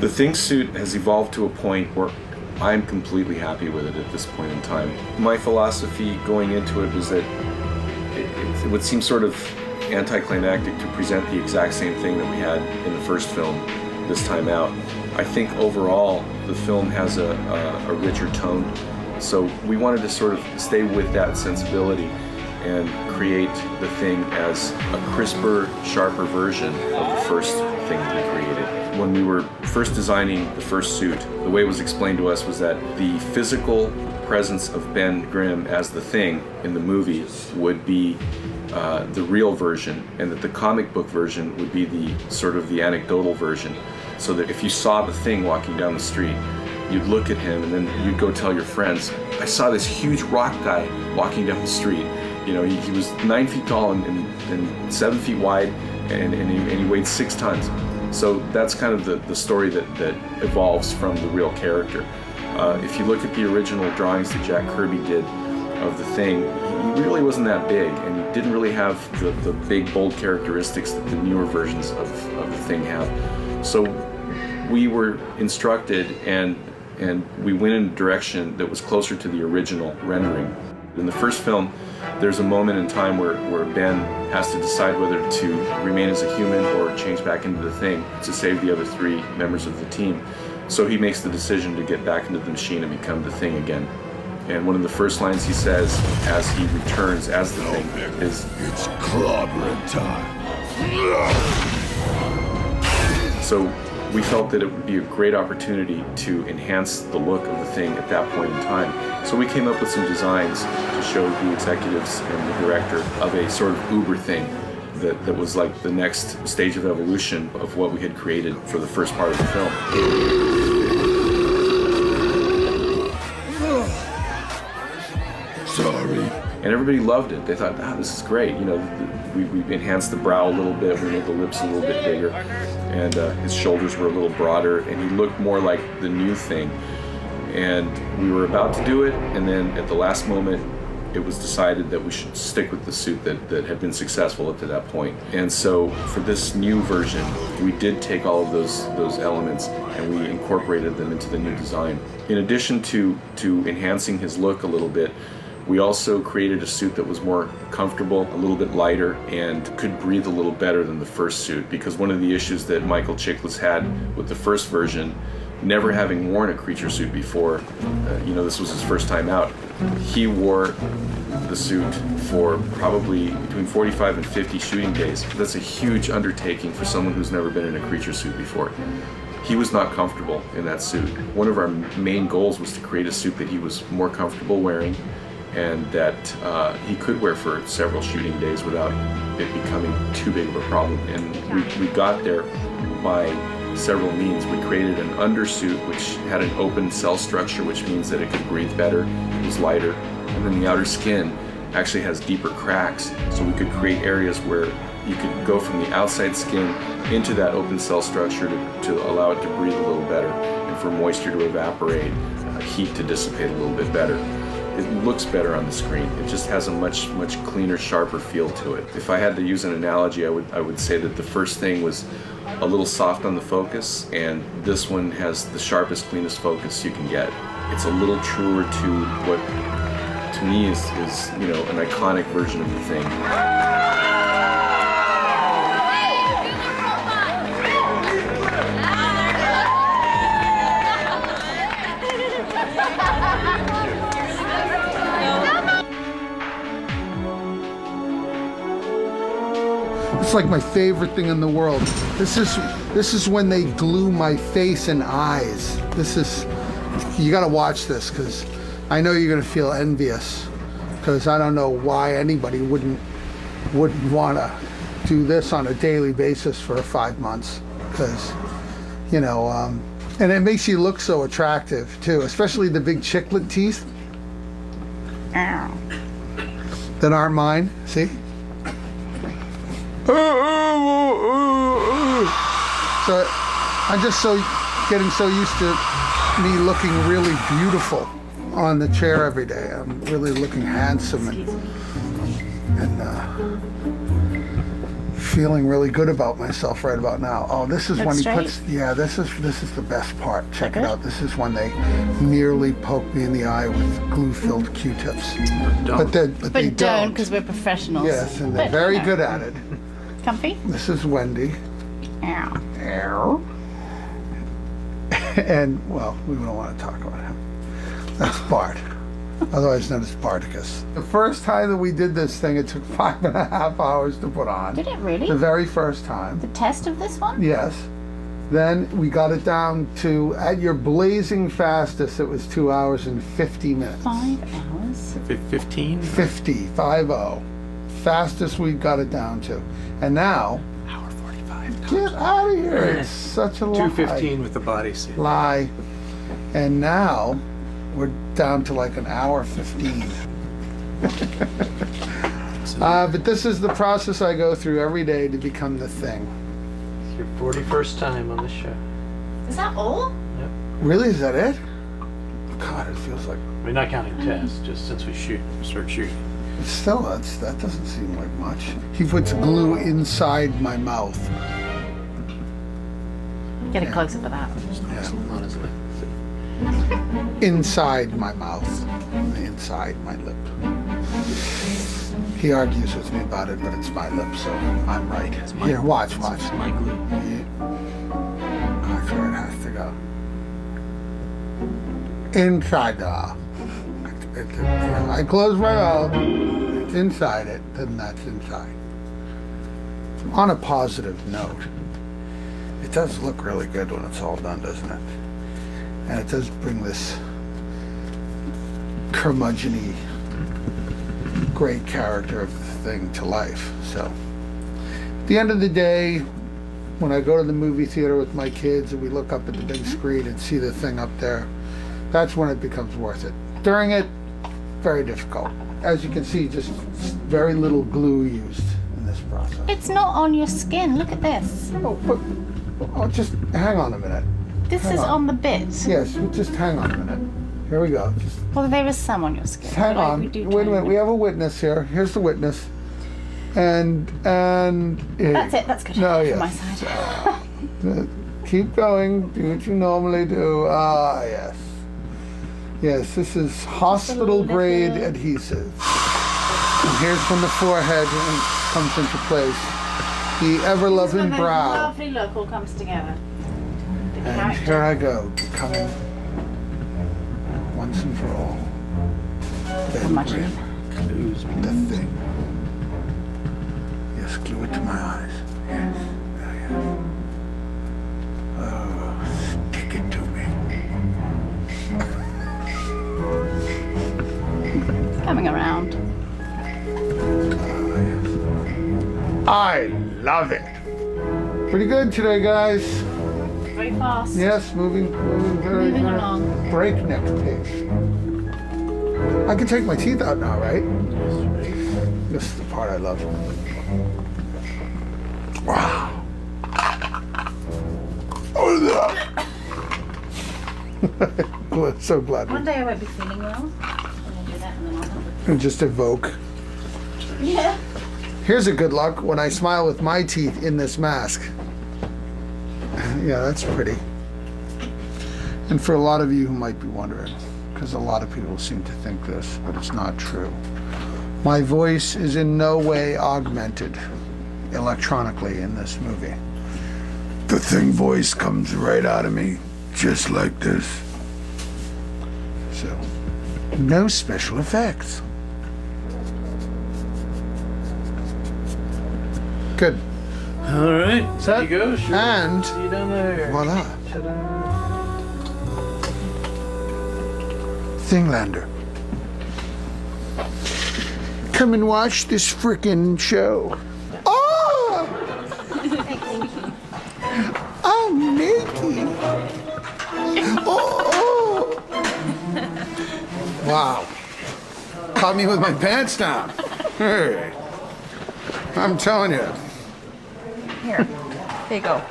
The Thing suit has evolved to a point where I'm completely happy with it at this point in time. My philosophy going into it was that it would seem sort of anticlimactic to present the exact same thing that we had in the first film this time out. I think overall the film has a richer tone, so we wanted to sort of stay with that sensibility and create the Thing as a crisper, sharper version of the first thing that we created. When we were first designing the first suit, the way it was explained to us was that the physical presence of Ben Grimm as the Thing in the movie would be the real version, and that the comic book version would be the sort of the anecdotal version, so that if you saw the Thing walking down the street, you'd look at him and then you'd go tell your friends, I saw this huge rock guy walking down the street. You know, he was 9 feet tall and 7 feet wide, and he weighed 6 tons. So that's kind of the story that evolves from the real character. If you look at the original drawings that Jack Kirby did of the Thing, he really wasn't that big, and he didn't really have the big, bold characteristics that the newer versions of the Thing have. So we were instructed, and we went in a direction that was closer to the original rendering. In the first film, there's a moment in time where Ben has to decide whether to remain as a human or change back into the Thing to save the other 3 members of the team. So he makes the decision to get back into the machine and become the Thing again. And one of the first lines he says as he returns as the Thing is, "It's clobbering time." So we felt that it would be a great opportunity to enhance the look of the Thing at that point in time. So we came up with some designs to show the executives and the director of a sort of uber Thing that was like the next stage of evolution of what we had created for the first part of the film. Sorry. And everybody loved it. They thought, this is great. You know, we enhanced the brow a little bit, we made the lips a little bit bigger, and his shoulders were a little broader, and he looked more like the new Thing. And we were about to do it, and then at the last moment, it was decided that we should stick with the suit that had been successful up to that point. And so for this new version, we did take all of those elements and we incorporated them into the new design. In addition to enhancing his look a little bit, we also created a suit that was more comfortable, a little bit lighter, and could breathe a little better than the first suit, because one of the issues that Michael Chiklis had with the first version, never having worn a creature suit before, you know, this was his first time out, he wore the suit for probably between 45 and 50 shooting days. That's a huge undertaking for someone who's never been in a creature suit before. He was not comfortable in that suit. One of our main goals was to create a suit that he was more comfortable wearing, and that he could wear for several shooting days without it becoming too big of a problem. And we got there by several means. We created an undersuit which had an open cell structure, which means that it could breathe better, it was lighter, and then the outer skin actually has deeper cracks, so we could create areas where you could go from the outside skin into that open cell structure to allow it to breathe a little better, and for moisture to evaporate, heat to dissipate a little bit better. It looks better on the screen. It just has a much cleaner, sharper feel to it. If I had to use an analogy, I would say that the first Thing was a little soft on the focus, and this one has the sharpest, cleanest focus you can get. It's a little truer to what, to me, is you know, an iconic version of the Thing. It's like my favorite thing in the world. This is when they glue my face and eyes. You gotta watch this, because I know you're gonna feel envious, because I don't know why anybody wouldn't wanna do this on a daily basis for 5 months, because, you know, and it makes you look so attractive too, especially the big chiclet teeth. Ow. That aren't mine, see? So I'm just getting so used to me looking really beautiful on the chair every day. I'm really looking handsome and feeling really good about myself right about now. Oh, this is Looks when he straight. puts, yeah, this is the best part. Check it Okay. out. This is when they nearly poke me in the eye with glue-filled Q-tips. But they But don't. don't, because we're professionals. Yes, and they're But, very you know, good at it. Comfy? This is Wendy. Ow. And, well, we don't want to talk about him. That's Bart. Otherwise known as Spartacus. The first time that we did this thing, it took 5.5 hours to put on. Did it really? The very first time. The test of this one? Yes. Then we got it down to, at your blazing fastest, it was 2 hours and 50 minutes. 5 hours. 15? 50, 5-0. Fastest we got it down to. And now, Hour 45. get out of here. It's such a lie. 2:15 with the body suit. Lie. And now, we're down to like an hour 15. But this is the process I go through every day to become the thing. It's your 41st time on the show. Is that all? Really, is that it? God, it feels like, We're not counting tests, just since we start shooting. still, that doesn't seem like much. He puts glue inside my mouth. Get a close up of that. Not as late. Inside my mouth. Inside my lip. He argues with me about it, but it's my lip, so I'm right. Here, watch. It's my glue. Yeah. That's where it has to go. Inside the. I close my mouth. It's inside it, then that's inside. On a positive note, it does look really good when it's all done, doesn't it? And it does bring this curmudgeon-y, great character of the thing to life. So, at the end of the day, when I go to the movie theater with my kids and we look up at the big screen and see the thing up there, that's when it becomes worth it. During it, very difficult. As you can see, just very little glue used in this process. It's not on your skin. Look at this. Just hang on a minute. This Hang is on. on the bit. Yes, just hang on a minute. Here we go. Just Well, there is some on your skin. hang but, like, on. we do Wait a try minute. We have a witness here. Here's the witness. And here. That's it. That's good. No, From yes. my side. Keep going. Do what you normally do. Ah, yes. Yes, this is hospital grade little- adhesive. And here's when the forehead comes into place. The ever-loving When the brow. lovely look all comes together. The And character. here I go, becoming once and for all. Ben Curmudgeon. Grimm, the thing. Yes, glue it to my eyes. Yes. Oh, yes. Oh, stick it to me. It's coming around. Oh, yes. I love it. Pretty good today, guys. Very fast. Yes, moving very, Moving very along. breakneck pace. I can take my teeth out now, right? This is the part I love. Wow. Oh, so glad One we day I won't be feeling well. And I'll do that and then I'll have it. can just evoke. Yeah. Here's a good luck when I smile with my teeth in this mask. Yeah, that's pretty. And for a lot of you who might be wondering, because a lot of people seem to think this, but it's not true. My voice is in no way augmented electronically in this movie. The thing voice comes right out of me, just like this. So, no special effects. Good. All right. Set. There you go. Sure. And See you down there. voila. Ta-da. Thinglander. Come and watch this frickin' show. Oh! Oh, Mickey. Oh! Wow. Caught me with my pants down. Hey. I'm telling you, Here. There you go.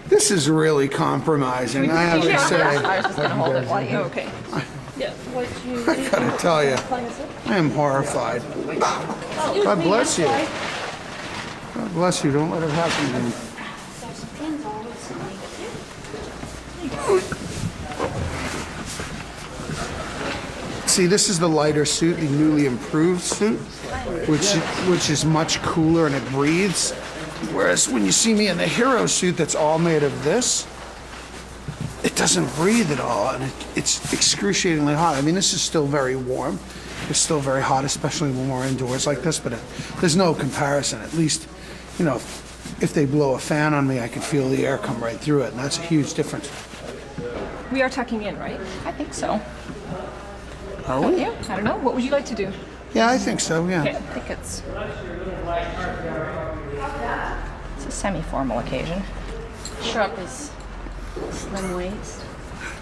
this is really compromising, I have to say. I was just gonna hold it while you. Okay. Yeah. What you I gotta tell you, I am horrified. God bless you. God bless you. Don't let it happen again. See, this is the lighter suit, the newly improved suit, which is much cooler and it breathes. Whereas when you see me in the hero suit that's all made of this, it doesn't breathe at all, and it's excruciatingly hot. I mean, this is still very warm. It's still very hot, especially when we're indoors like this, but there's no comparison. At least, you know, if they blow a fan on me, I can feel the air come right through it, and that's a huge difference. We are tucking in, right? I think so. Are we? Yeah. I don't know. What would you like to do? Yeah, I think so, yeah. I think it's a semi-formal occasion. Sharp is slim waist.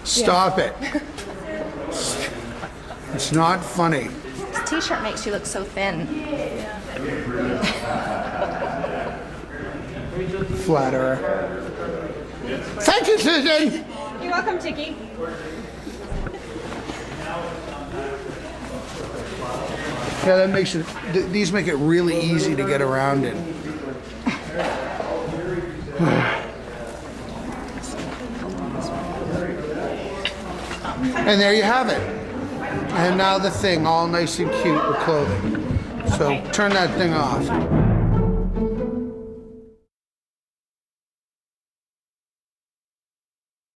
Stop it. It's not funny. This t-shirt makes you look so thin. Flatterer. Thank you, Susan! You're welcome, Tiki. Yeah, that makes it, these make it really easy to get around in. And there you have it. And now the thing, all nice and cute with clothing. So turn that thing off.